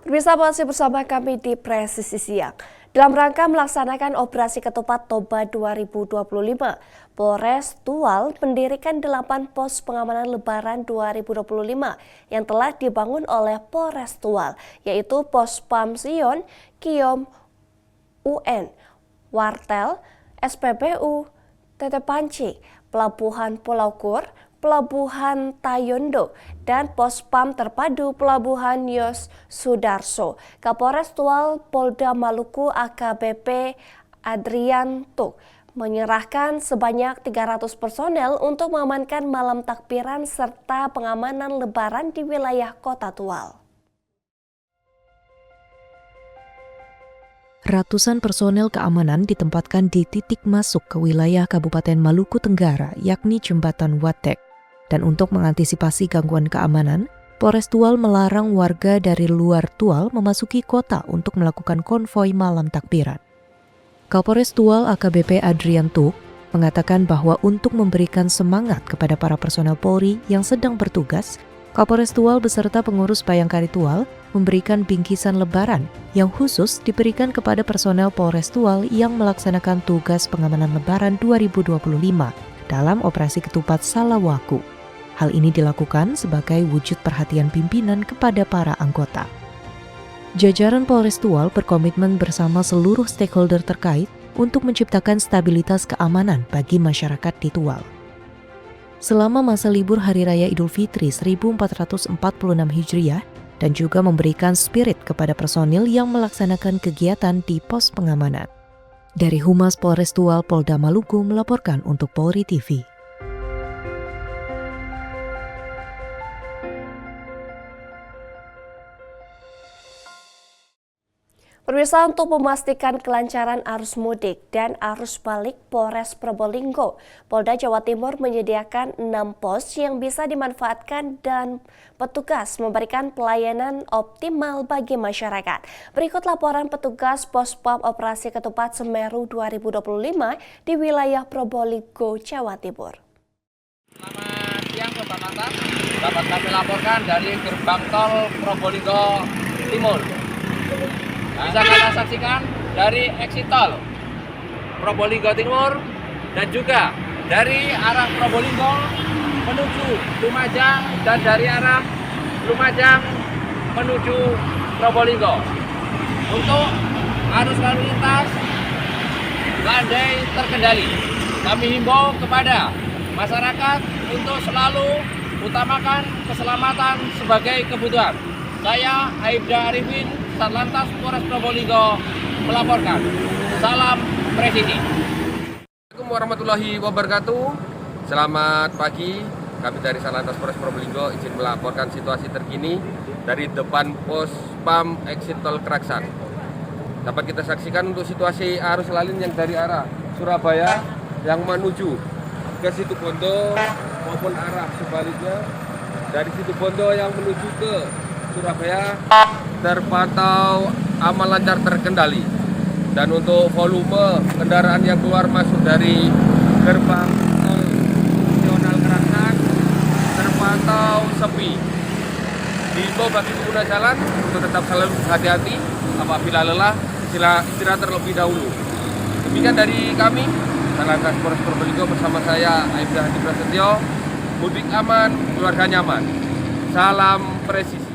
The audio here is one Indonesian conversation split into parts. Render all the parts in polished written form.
Pemirsa masih bersama kami di Presisi Siang. Dalam rangka melaksanakan operasi ketupat Toba 2025, Polres Tual mendirikan 8 pos pengamanan Lebaran 2025 yang telah dibangun oleh Polres Tual, yaitu Pos Pam Sion, Kiom UN, Wartel, SPBU, Tetepanci, Pelabuhan Pulau Kur, Pelabuhan Tayondo, dan Pos Pam Terpadu Pelabuhan Yos Sudarso. Kapolres Tual Polda Maluku AKBP Adrianto menyerahkan sebanyak 300 personel untuk mengamankan malam takbiran serta pengamanan Lebaran di wilayah Kota Tual. Ratusan personel keamanan ditempatkan di titik masuk ke wilayah Kabupaten Maluku Tenggara, yakni Jembatan Watek. Dan untuk mengantisipasi gangguan keamanan, Polres Tual melarang warga dari luar Tual memasuki kota untuk melakukan konvoi malam takbiran. Kapolres Tual AKBP Adrianto mengatakan bahwa untuk memberikan semangat kepada para personel Polri yang sedang bertugas, Kapolres Tual beserta pengurus Bayangkari Tual memberikan bingkisan Lebaran yang khusus diberikan kepada personel Polres Tual yang melaksanakan tugas pengamanan Lebaran 2025 dalam operasi ketupat Salawaku. Hal ini dilakukan sebagai wujud perhatian pimpinan kepada para anggota. Jajaran Polres Tual berkomitmen bersama seluruh stakeholder terkait untuk menciptakan stabilitas keamanan bagi masyarakat di Tual. Selama masa libur Hari Raya Idul Fitri 1446 Hijriah dan juga memberikan spirit kepada personil yang melaksanakan kegiatan di pos pengamanan. Dari Humas Polres Tual Polda Maluku melaporkan untuk Polri TV. Pemirsa, untuk memastikan kelancaran arus mudik dan arus balik Polres Probolinggo, Polda Jawa Timur menyediakan 6 pos yang bisa dimanfaatkan dan petugas memberikan pelayanan optimal bagi masyarakat. Berikut laporan petugas Pos Pam Operasi Ketupat Semeru 2025 di wilayah Probolinggo, Jawa Timur. Selamat siang Sobat Lantas, dapat kami laporkan dari gerbang tol Probolinggo Timur. Bisa kalian saksikan dari exit tol Probolinggo Timur dan juga dari arah Probolinggo menuju Lumajang dan dari arah Lumajang menuju Probolinggo. Untuk arus lalu lintas landai terkendali. Kami himbau kepada masyarakat untuk selalu utamakan keselamatan sebagai kebutuhan. Saya Aibda Arifin, Satlantas Polres Probolinggo melaporkan. Salam Presisi. Assalamualaikum warahmatullahi wabarakatuh. Selamat pagi. Kami dari Satlantas Polres Probolinggo izin melaporkan situasi terkini dari depan pos Pam exit tol Kraksan. Dapat kita saksikan untuk situasi arus lalu lintas yang dari arah Surabaya yang menuju ke Situbondo maupun arah sebaliknya dari Situbondo yang menuju ke Surabaya terpantau aman lancar terkendali. Dan untuk volume kendaraan yang keluar masuk dari gerbang tol nasional Kraksan terpantau sepi. Diimbau bagi pengguna jalan untuk tetap selalu hati-hati, apabila lelah istirahat terlebih dahulu. Demikian dari kami, Satlantas Polres Probolinggo bersama saya Aibda Hadi Prasetyo. Mudik aman, keluarga nyaman. Salam Presisi.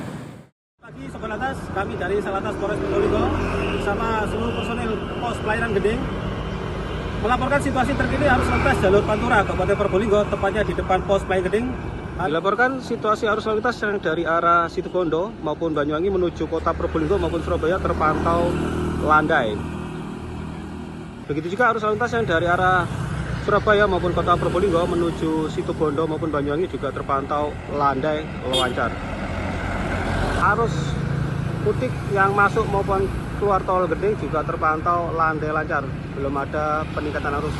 Sobat Lantas, kami dari Satlantas Polres Probolinggo bersama seluruh personil pos pelayanan Geding melaporkan situasi terkini arus lintas jalur Pantura Kabupaten Probolinggo, tepatnya di depan pos pelayanan Geding. Dilaporkan situasi arus lalu lintas yang dari arah Situbondo maupun Banyuwangi menuju kota Probolinggo maupun Surabaya terpantau landai. Begitu juga arus lalu lintas yang dari arah Surabaya maupun kota Probolinggo menuju Situbondo maupun Banyuwangi juga terpantau landai lancar. Arus mudik yang masuk maupun keluar tol Geding juga terpantau landai lancar, belum ada peningkatan arus.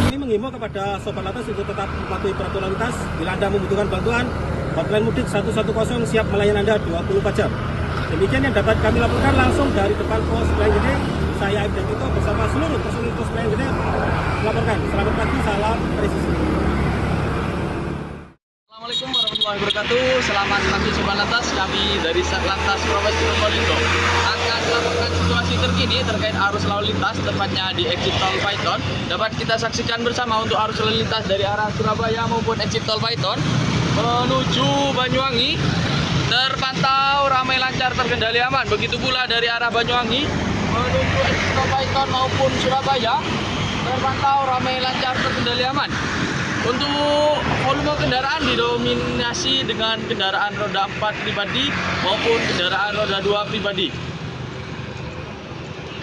Ini menghimbau kepada Sobat Lantas untuk tetap mematuhi peraturan lintas. Bila Anda membutuhkan bantuan, hotline mudik 110 siap melayani Anda 24 jam. Demikian yang dapat kami laporkan langsung dari depan pos pelayanan Geding. Saya Aibda Tito bersama seluruh personil pos pelayanan Geding melaporkan. Selamat pagi, salam presisi. Assalamualaikum warahmatullahi warahmatullahi wabarakatuh. Selamat pagi Sobat Lantas, kami dari Satlantas Polres Probolinggo akan melaporkan situasi terkini terkait arus lalu lintas, tepatnya di exit tol Paiton. Dapat kita saksikan bersama untuk arus lalu lintas dari arah Surabaya maupun exit tol Paiton menuju Banyuwangi terpantau ramai lancar terkendali aman. Begitu pula dari arah Banyuwangi menuju exit tol Paiton maupun Surabaya terpantau ramai lancar terkendali aman. Untuk volume kendaraan didominasi dengan kendaraan roda 4 pribadi maupun kendaraan roda 2 pribadi.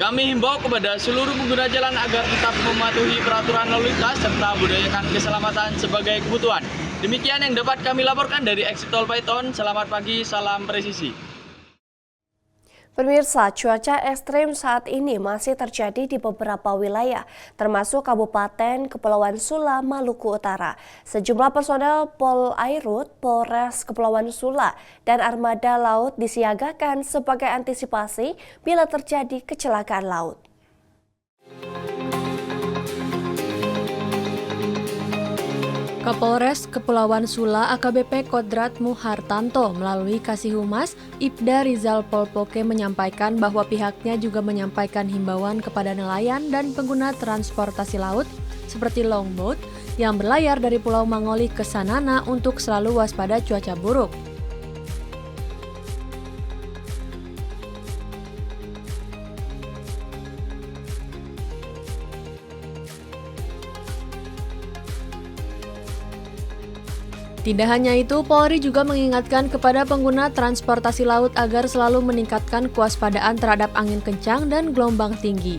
Kami himbau kepada seluruh pengguna jalan agar tetap mematuhi peraturan lalu lintas serta budayakan keselamatan sebagai kebutuhan. Demikian yang dapat kami laporkan dari exit tol Paiton. Selamat pagi, salam presisi. Pemirsa, cuaca ekstrim saat ini masih terjadi di beberapa wilayah, termasuk Kabupaten Kepulauan Sula, Maluku Utara. Sejumlah personel Polairut, Polres Kepulauan Sula, dan armada laut disiagakan sebagai antisipasi bila terjadi kecelakaan laut. Kapolres Kepulauan Sula AKBP Kodrat Muhartanto melalui Kasih Humas Ibda Rizal Polpoke menyampaikan bahwa pihaknya juga menyampaikan himbauan kepada nelayan dan pengguna transportasi laut seperti longboat yang berlayar dari Pulau Mangoli ke Sanana untuk selalu waspada cuaca buruk. Tidak hanya itu, Polri juga mengingatkan kepada pengguna transportasi laut agar selalu meningkatkan kewaspadaan terhadap angin kencang dan gelombang tinggi.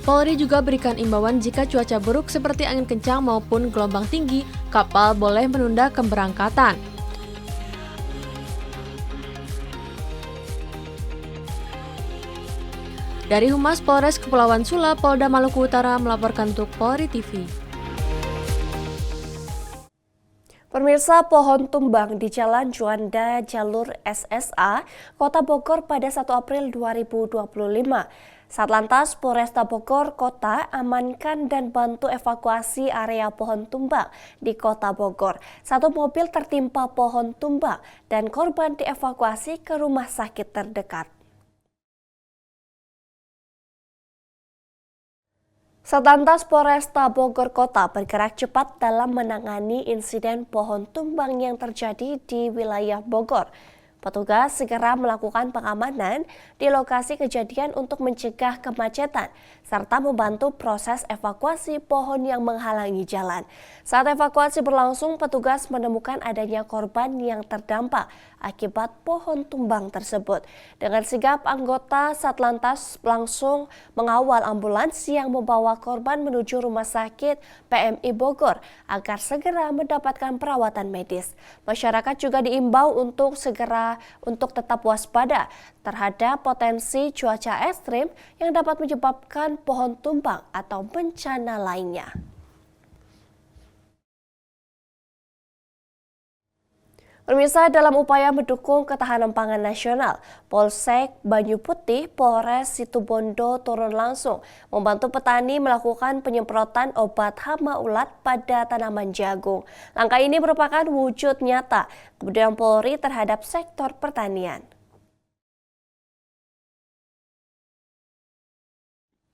Polri juga berikan imbauan jika cuaca buruk seperti angin kencang maupun gelombang tinggi, kapal boleh menunda keberangkatan. Dari Humas Polres Kepulauan Sula, Polda Maluku Utara melaporkan untuk Polri TV. Pemirsa, pohon tumbang di Jalan Juanda Jalur SSA, Kota Bogor pada 1 April 2025. Satlantas Polresta Bogor Kota amankan dan bantu evakuasi area pohon tumbang di Kota Bogor. Satu mobil tertimpa pohon tumbang dan korban dievakuasi ke rumah sakit terdekat. Satlantas Polresta Bogor Kota bergerak cepat dalam menangani insiden pohon tumbang yang terjadi di wilayah Bogor. Petugas segera melakukan pengamanan di lokasi kejadian untuk mencegah kemacetan serta membantu proses evakuasi pohon yang menghalangi jalan. Saat evakuasi berlangsung, petugas menemukan adanya korban yang terdampak akibat pohon tumbang tersebut. Dengan sigap, anggota Satlantas langsung mengawal ambulans yang membawa korban menuju Rumah Sakit PMI Bogor agar segera mendapatkan perawatan medis. Masyarakat juga diimbau untuk tetap waspada terhadap potensi cuaca ekstrim yang dapat menyebabkan pohon tumbang atau bencana lainnya. Pemirsa, dalam upaya mendukung ketahanan pangan nasional, Polsek Banyu Putih, Polres Situbondo turun langsung membantu petani melakukan penyemprotan obat hama ulat pada tanaman jagung. Langkah ini merupakan wujud nyata kepedulian Polri terhadap sektor pertanian.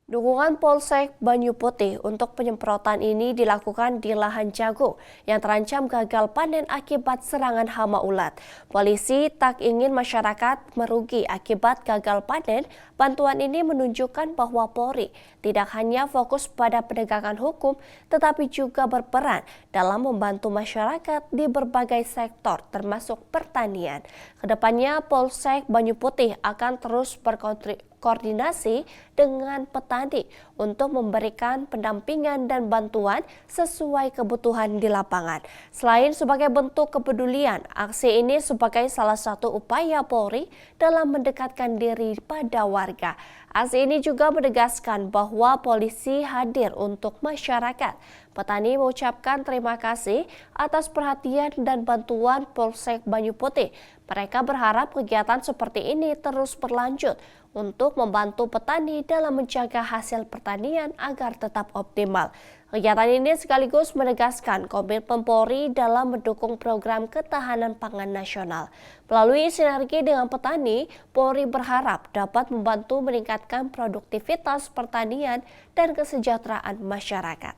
Dukungan Polsek Banyu Putih untuk penyemprotan ini dilakukan di lahan jagung yang terancam gagal panen akibat serangan hama ulat. Polisi tak ingin masyarakat merugi akibat gagal panen. Bantuan ini menunjukkan bahwa Polri tidak hanya fokus pada penegakan hukum, tetapi juga berperan dalam membantu masyarakat di berbagai sektor, termasuk pertanian. Kedepannya, Polsek Banyu Putih akan terus berkoordinasi dengan petani untuk memberikan pendampingan dan bantuan sesuai kebutuhan di lapangan. Selain sebagai bentuk kepedulian, aksi ini sebagai salah satu upaya Polri dalam mendekatkan diri pada warga. Aksi ini juga menegaskan bahwa polisi hadir untuk masyarakat. Petani mengucapkan terima kasih atas perhatian dan bantuan Polsek Banyu Putih. Mereka berharap kegiatan seperti ini terus berlanjut untuk membantu petani dalam menjaga hasil pertanian agar tetap optimal. Kegiatan ini sekaligus menegaskan komitmen Polri dalam mendukung program ketahanan pangan nasional. Melalui sinergi dengan petani, Polri berharap dapat membantu meningkatkan produktivitas pertanian dan kesejahteraan masyarakat.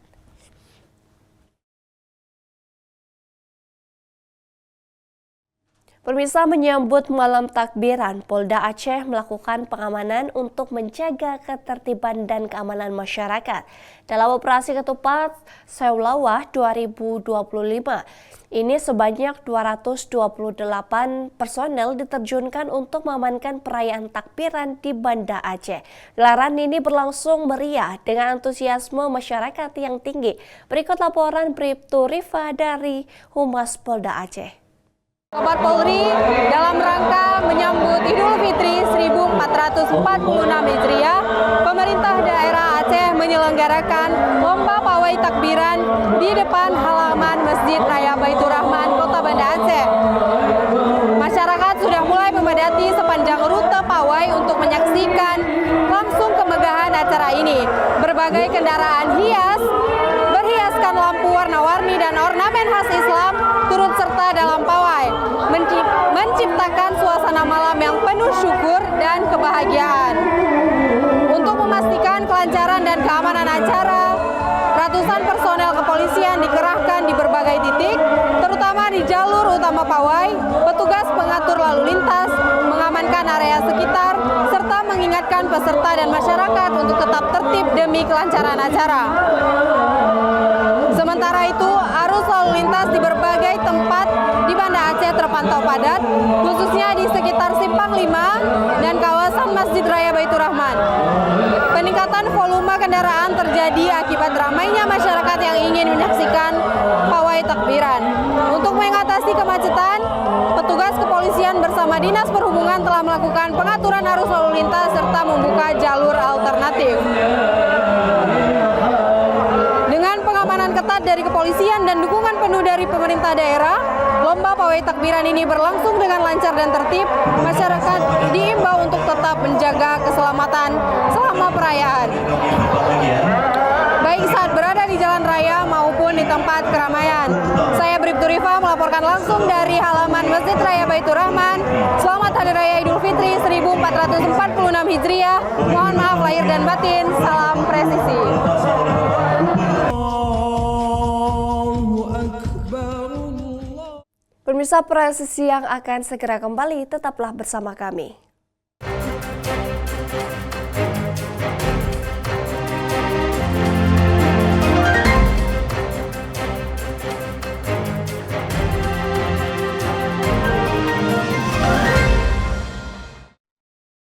Pemirsa, menyambut malam takbiran, Polda Aceh melakukan pengamanan untuk menjaga ketertiban dan keamanan masyarakat. Dalam operasi ketupat Seulawah 2025, ini sebanyak 228 personel diterjunkan untuk mengamankan perayaan takbiran di Banda Aceh. Gelaran ini berlangsung meriah dengan antusiasme masyarakat yang tinggi. Berikut laporan Bribtu Rifa dari Humas Polda Aceh. Kabar Polri dalam rangka menyambut Idul Fitri 1446 Hijriah, pemerintah daerah Aceh menyelenggarakan lomba pawai takbiran di depan halaman Masjid Raya Baitur Rahman, Kota Banda Aceh. Masyarakat sudah mulai memadati sepanjang rute pawai untuk menyaksikan langsung kemegahan acara ini. Berbagai kendaraan hias berhiaskan lampu warna-warni dan ornamen khas Islam turut serta dalam pawai, menciptakan suasana malam yang penuh syukur dan kebahagiaan. Untuk memastikan kelancaran dan keamanan acara, ratusan personel kepolisian dikerahkan di berbagai titik, terutama di jalur utama pawai. Petugas pengatur lalu lintas mengamankan area sekitar, serta mengingatkan peserta dan masyarakat untuk tetap tertib demi kelancaran acara. Sementara itu, arus lalu lintas di berbagai tempat di Banda Aceh terpantau padat, khususnya di sekitar Simpang 5 dan kawasan Masjid Raya Baitur Rahman. Peningkatan volume kendaraan terjadi akibat ramainya masyarakat yang ingin menyaksikan pawai takbiran. Untuk mengatasi kemacetan, petugas kepolisian bersama Dinas Perhubungan telah melakukan pengaturan arus lalu lintas serta membuka jalur alternatif. Dengan pengamanan ketat dari kepolisian dan dukungan penuh dari pemerintah daerah, lomba pawai takbiran ini berlangsung dengan lancar dan tertib. Masyarakat diimbau untuk tetap menjaga keselamatan selama perayaan, baik saat berada di jalan raya maupun di tempat keramaian. Saya Bribtu Rifa melaporkan langsung dari halaman Masjid Raya Baitur Rahman. Selamat Hari Raya Idul Fitri 1446 Hijriah. Mohon maaf lahir dan batin. Salam presisi. Pemirsa, Presisi yang akan segera kembali, tetaplah bersama kami.